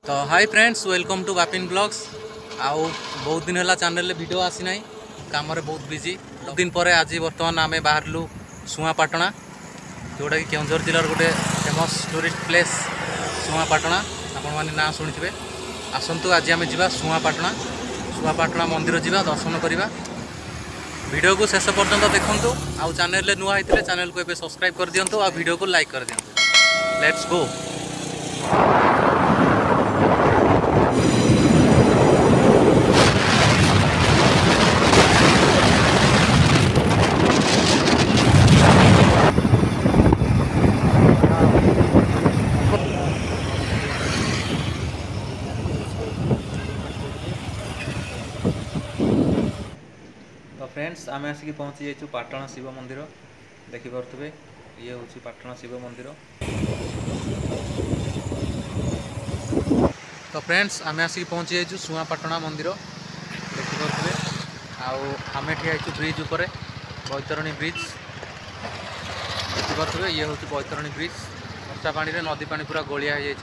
तो hi friends, welcome to Bapin blogs. आउ बहुत दिन है चैनल वीडियो आसी ना, काम बहुत बिजी। बहुत दिन पर आज बर्तमान आम बाहरलु सुआपाटना, जोटा कि केउझर जिलार गोटे फेमस टूरिस्ट प्लेस सुआपाटना। आपण मैंने ना शुणिथे। आसतु आज आम जा सुआपाटना मंदिर जा दर्शन करवा। वीडियो को शेष पर्यंत देखूँ। आउ चैनल नुआ होते चैनल को सब्सक्राइब कर दिंतु आ वीडियो को लाइक कर दिंतु। Let's go. तो फ्रेंड्स, आम आसिक पहुँची जाइए पाटणा शिव मंदिर। देखिपे ये हूँ पाटणा शिव मंदिर। तो फ्रेंड्स, आम आसिक पहुँची जाइए सुआपाटना मंदिर। देखिपे आम ठिया ब्रिज उपर, बैतरणी ब्रिज। देखिपे ये हूँ बैतरणी ब्रिज। वर्षा पानी रे नदी पानी पूरा गोलिया हो जाए।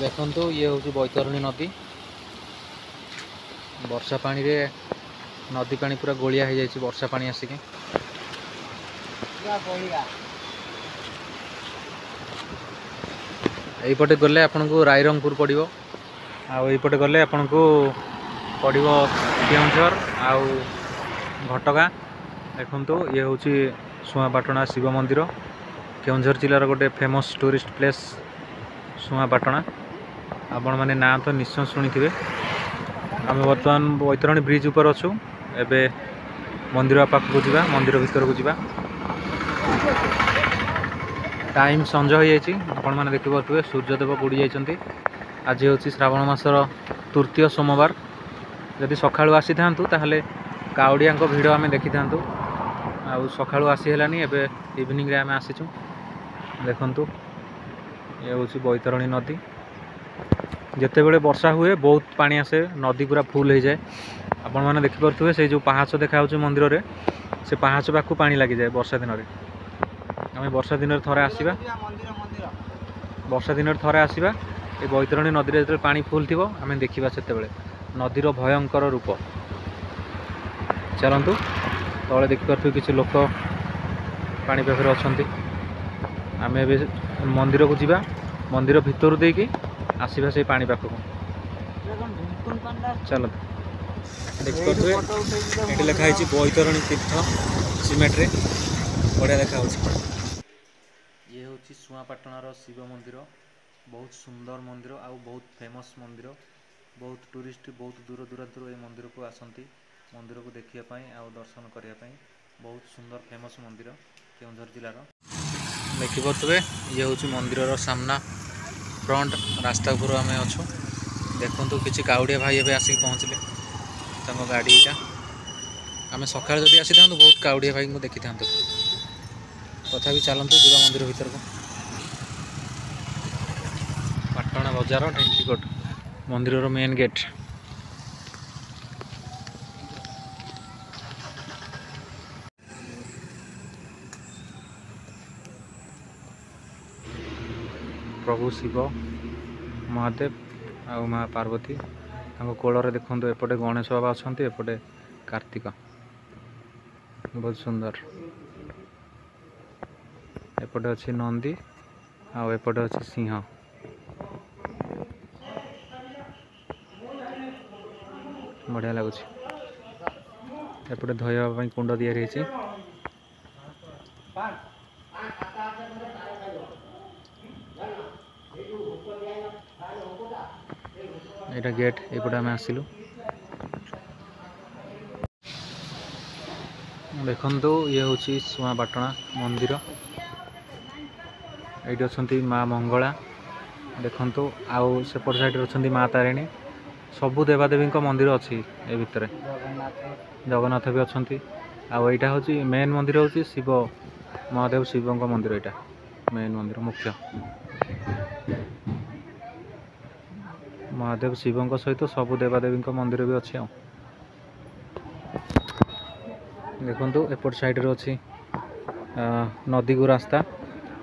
देखो ये हूँ बैतरणी नदी। वर्षा पानी रे नदी पानी पूरा गोलिया हो जाए। वर्षा पानी आसिक यहीपटे गले आपन को रायरंगपुर पड़ो। आईपटे गले आपन को पड़ो केउझर आउ घटगाँ। देखो ये हूँ सुआपाटना शिव मंदिर, केउझर जिलार गोटे फेमस टूरिस्ट प्लेस सुआपाटना। आपण मैंने ना तो निश्चय शुणी। आम बर्तमान बैतरणी ब्रिज उपर अच्छु। एबे मंदिर पाखक जा, मंदिर भीतर को जा। टाइम संज हो जाए। आपण मैंने देखिपे सूर्यदेव बुड़ी जाइछन्ति। आज हूँ श्रावण मासर तृतीय सोमवार। जदि सकाळु आसी थांतु ताहले काउडिया भिड़ आम देखी था। आउ सकाळु आसी हेलानी, एबे इवनिंग रे आम आसीचु। देखंतु ये हूँ बैतरणी नदी। जिते बड़े वर्षा हुए बहुत पानी आसे, नदी पूरा फुल हो जाए। आपण मैंने देखिपे से जो पहाच देखा मंदिर रे, से पहाच पाखु पानी लगी जाए वर्षा दिन में। आम वर्षा दिन थरे आसवा, वर्षा दिन थरे आसवा। ये बैतरणी नदी में जो पानी फुल थी आम देखा से नदीर भयंकर रूप। चलतु तले देखिपे किसी लोक पानी पाखे अच्छा। आम ए मंदिर को जा, मंदिर भितर देकी आसवा से पानी पाखक। चलो देखिए ये लिखाई बैतरणी तीर्थ सीमेंट रे, बढ़िया देखा। ये हूँ सुआपाटनार शिव मंदिर। बहुत सुंदर मंदिर, आउ बहुत फेमस मंदिर। बहुत टूरिस्ट बहुत दूर दूरांतर ये मंदिर को आसती, मंदिर को देखापी आउ दर्शन करने। बहुत सुंदर फेमस मंदिर केउझर जिलार। देखिपे ये हूँ मंदिर सामना फ्रंट रास्ता उपर आम अच्छु। देखु किसी काउडिया भाई एवं आसिक पहुँचले गाड़ी यहाँ। आम सका जदि आसी था बहुत काउडिया भाई को देखी था। तथा चलतु जा मंदिर भीतर को। पाटणा बजार ढेंकीकोट मंदिर मेन गेट। प्रभु शिव महादेव आउ माँ पार्वती कोल देखो। एपटे गणेश बाबा अच्छा, एपटे कार्तिक। बहुत सुंदर। एपटे अच्छी नंदी आउ एपटे अच्छी सिंह। बढ़िया लगुच। एपटे धोवा कुंड या यहाँ गेट। एपटे आम आसिलु। देखु ये हूँ सुआपाटना मंदिर। ये अच्छा माँ मंगला। देखु आउ सेपट साइड अच्छा माँ तारिणी। सबू देवादेवी मंदिर अच्छी ए भितर। जगन्नाथ भी अच्छा। आईटा हूँ मेन मंदिर हूँ शिव महादेव शिव मंदिर। यहाँ मेन मंदिर मुख्य महादेव शिव सहित सबू देवादेवी मंदिर भी अच्छी। देखु एपट साइड अच्छी नदी को रास्ता।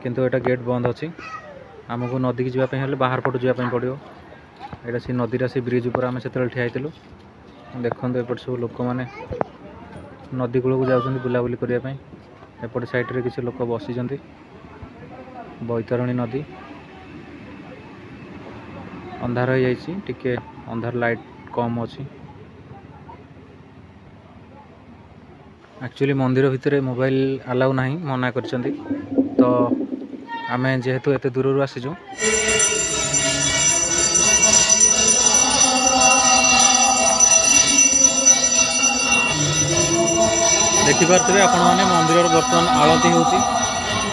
किंतु एटा गेट बंद अच्छी आमको नदी की जावाई हेल्ले बाहर पटू जावाई पड़ो। यहाँ से नदीरा से ब्रिज उपर आम से ठिया होलु देखते एपट सब लोक मैंने नदी कूल को जाऊँ बुलाबुली करने एपट साइड्रे किसी लोक बसी बैतरणी नदी अंधार हो जाए अंधार लाइट कम अच्छी। एक्चुअली मंदिर भितर मोबाइल अलाउ ना मना कर तो आम जेहेतु एत दूर आसीचु देखिपे आपण मैंने मंदिर बर्तमान आलती होची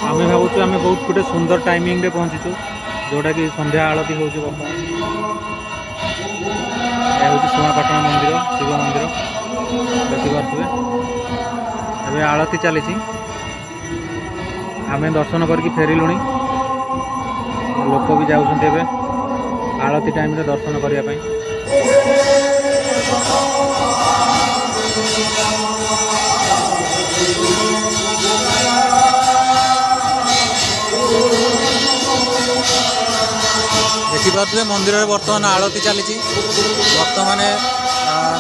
आम भावुँ आम बहुत गोटे सुंदर टाइमिंग रे पहुँचीचु जोटा कि संध्या आलती होची बर्तमान यह हूँ सुआपाटना मंदिर शिव मंदिर देखिपे अबे आलती चली आम दर्शन करके फेरिलुणी लोक भी जाऊँ आलती टाइम रे दर्शन करने देखिपे मंदिर में बर्तमान आलती चली भक्त मैंने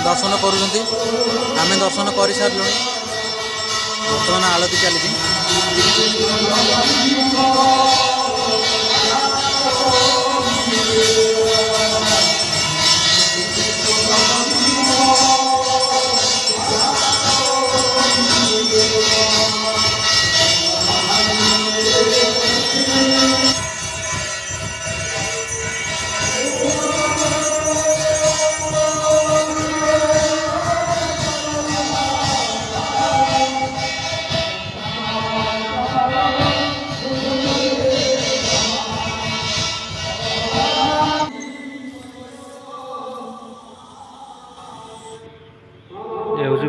दर्शन करुँच आम दर्शन कर सारे बर्तमान आलती चली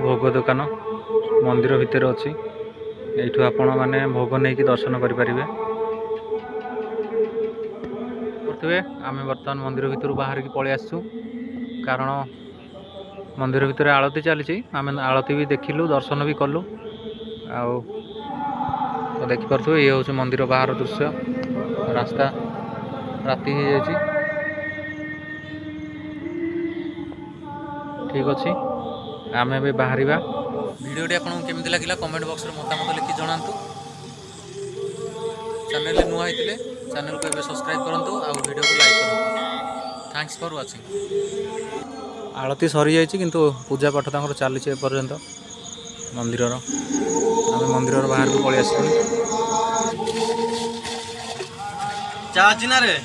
भोग दुकान मंदिर भितर अच्छी यू आपण मैंने भोग नहीं कि दर्शन करें आम बर्तमान मंदिर भितर बाहर की पलि आसु कारण मंदिर भितर आलती चली आम आलती भी देखिलु दर्शन भी कलु तो देखिपे ये हूँ मंदिर बाहर दृश्य रास्ता राति हो जाए ठीक अच्छे आम ए बाहर भिडियोटी आपको केमी लगे कमेंट बॉक्स में मतामत लिखि जनातु चैनल नुआ होते चैनल को सब्सक्राइब करूँ और वीडियो को लाइक करूँ। Thanks for watching. आलती सरी जाइए किंतु पूजा पाठ तक चली एपर्यंत मंदिर आम मंदिर बाहर को पलि आस चाची ना रे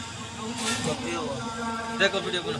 देखो वीडियो को